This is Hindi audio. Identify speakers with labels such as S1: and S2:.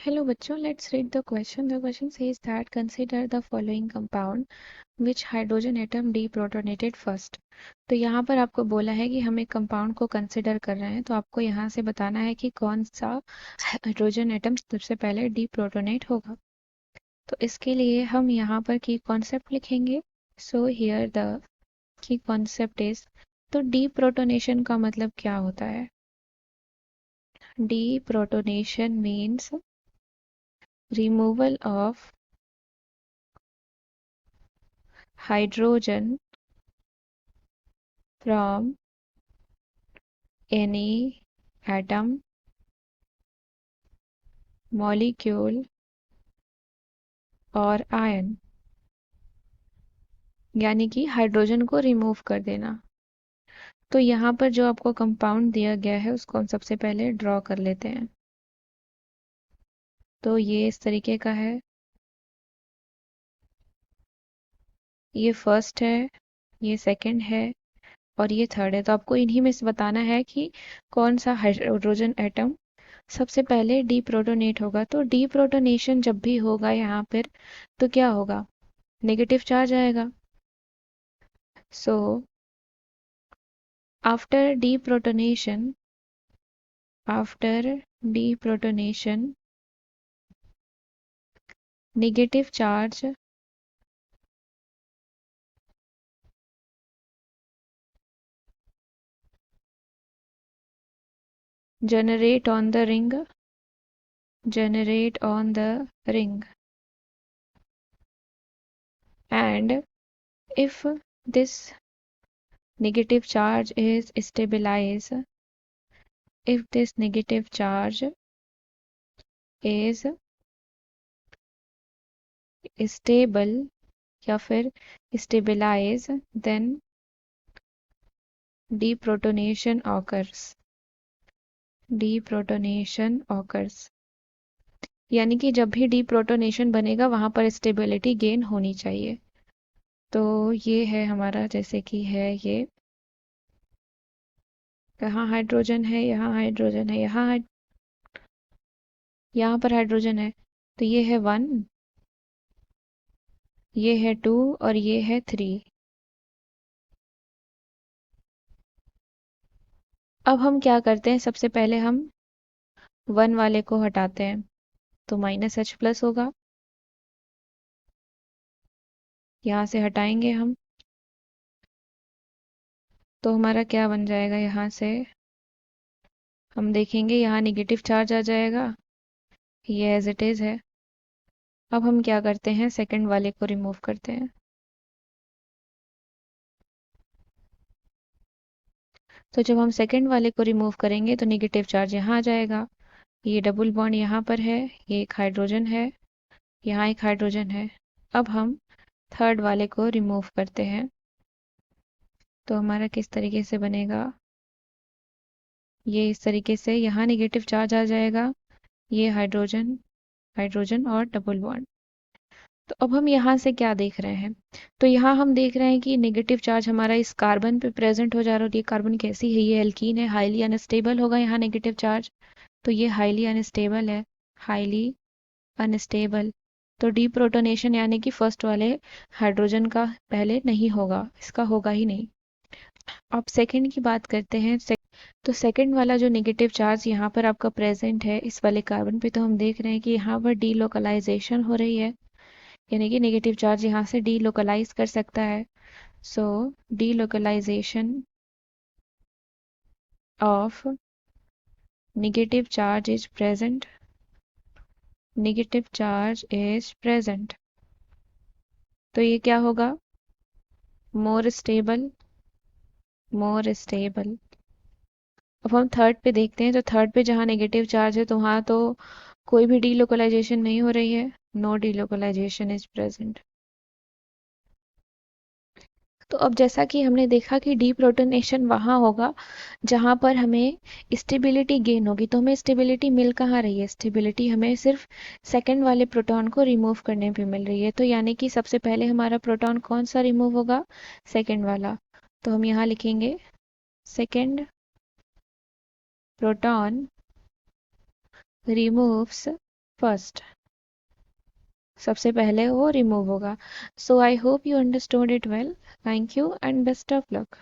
S1: Hello बच्चों, let's read the question. The question says that consider the following compound which hydrogen atom deprotonated first. तो यहाँ पर आपको बोला है कि हम एक कंपाउंड को कंसिडर कर रहे हैं, तो आपको यहाँ से बताना है कि कौन सा हाइड्रोजन एटम सबसे पहले डीप्रोटोनेट होगा। तो इसके लिए हम यहाँ पर की कॉन्सेप्ट लिखेंगे। So here the key concept is, तो डीप्रोटोनेशन का मतलब क्या होता है? Deprotonation means removal of hydrogen from any atom, molecule और आयन, यानी कि हाइड्रोजन को रिमूव कर देना। तो यहाँ पर जो आपको कंपाउंड दिया गया है उसको हम सबसे पहले ड्रॉ कर लेते हैं। तो ये इस तरीके का है, ये फर्स्ट है, ये सेकंड है और ये थर्ड है। तो आपको इन्हीं में से बताना है कि कौन सा हाइड्रोजन एटम सबसे पहले डीप्रोटोनेट होगा। तो डीप्रोटोनेशन जब भी होगा यहाँ पर तो क्या होगा? नेगेटिव चार्ज आएगा। सो after deprotonation, negative charge generate on the ring, and if this negative charge is stabilized, if this negative charge is stable या फिर stabilize, then deprotonation occurs, यानी कि जब भी डीप्रोटोनेशन बनेगा वहां पर स्टेबिलिटी गेन होनी चाहिए। तो ये है हमारा, जैसे कि है ये, यहाँ हाइड्रोजन है, यहाँ हाइड्रोजन है, यहाँ पर हाइड्रोजन है। तो ये है 1, ये है 2 और ये है 3। अब हम क्या करते हैं, सबसे पहले हम 1 वाले को हटाते हैं, तो -H+ होगा। यहाँ से हटाएंगे हम तो हमारा क्या बन जाएगा? यहाँ से हम देखेंगे यहाँ नेगेटिव चार्ज आ जाएगा, ये एज इट इज है। अब हम क्या करते हैं, सेकंड वाले को रिमूव करते हैं। तो जब हम सेकंड वाले को रिमूव करेंगे तो नेगेटिव चार्ज यहाँ आ जाएगा, ये डबल बॉन्ड यहाँ पर है, ये एक हाइड्रोजन है, यहाँ एक हाइड्रोजन है। अब हम थर्ड वाले को रिमूव करते हैं तो हमारा किस तरीके से बनेगा? ये इस तरीके से, यहाँ नेगेटिव चार्ज आ जाएगा, ये हाइड्रोजन, हाइड्रोजन और डबल बॉन्ड। तो अब हम यहाँ से क्या देख रहे हैं? तो यहाँ हम देख रहे हैं कि नेगेटिव चार्ज हमारा इस कार्बन पे प्रेजेंट हो जा रहा है। ये कार्बन कैसी है? ये एल्कीन है, हाईली अनस्टेबल होगा यहाँ नेगेटिव चार्ज। तो ये हाईली अनस्टेबल है, हाईली अनस्टेबल। तो डीप्रोटोनेशन यानी कि फर्स्ट वाले हाइड्रोजन का पहले नहीं होगा, इसका होगा ही नहीं। अब सेकंड की बात करते हैं। तो सेकंड वाला जो नेगेटिव चार्ज यहाँ पर आपका प्रेजेंट है इस वाले कार्बन पे, तो हम देख रहे हैं कि यहाँ पर डीलोकलाइजेशन हो रही है, यानी कि नेगेटिव चार्ज यहाँ से डीलोकलाइज कर सकता है। So delocalization of negative charge is present, negative charge is present. तो ये क्या होगा? More stable, more stable. अब हम थर्ड पे देखते हैं। तो थर्ड पे जहाँ नेगेटिव चार्ज है तो वहाँ तो कोई भी डीलोकलाइजेशन नहीं हो रही है, नो डीलोकलाइजेशन इज प्रेजेंट। तो अब जैसा कि हमने देखा कि डीप्रोटोनेशन वहाँ होगा जहाँ पर हमें स्टेबिलिटी गेन होगी। तो हमें स्टेबिलिटी मिल कहाँ रही है? स्टेबिलिटी हमें सिर्फ सेकंड वाले प्रोटॉन को रिमूव करने पे मिल रही है। तो यानी कि सबसे पहले हमारा प्रोटॉन कौन सा रिमूव होगा? सेकंड वाला। तो हम यहाँ लिखेंगे सेकंड प्रोटॉन removes फर्स्ट, सबसे पहले वो रिमूव होगा। So I hope you understood it well. Thank you and best of luck.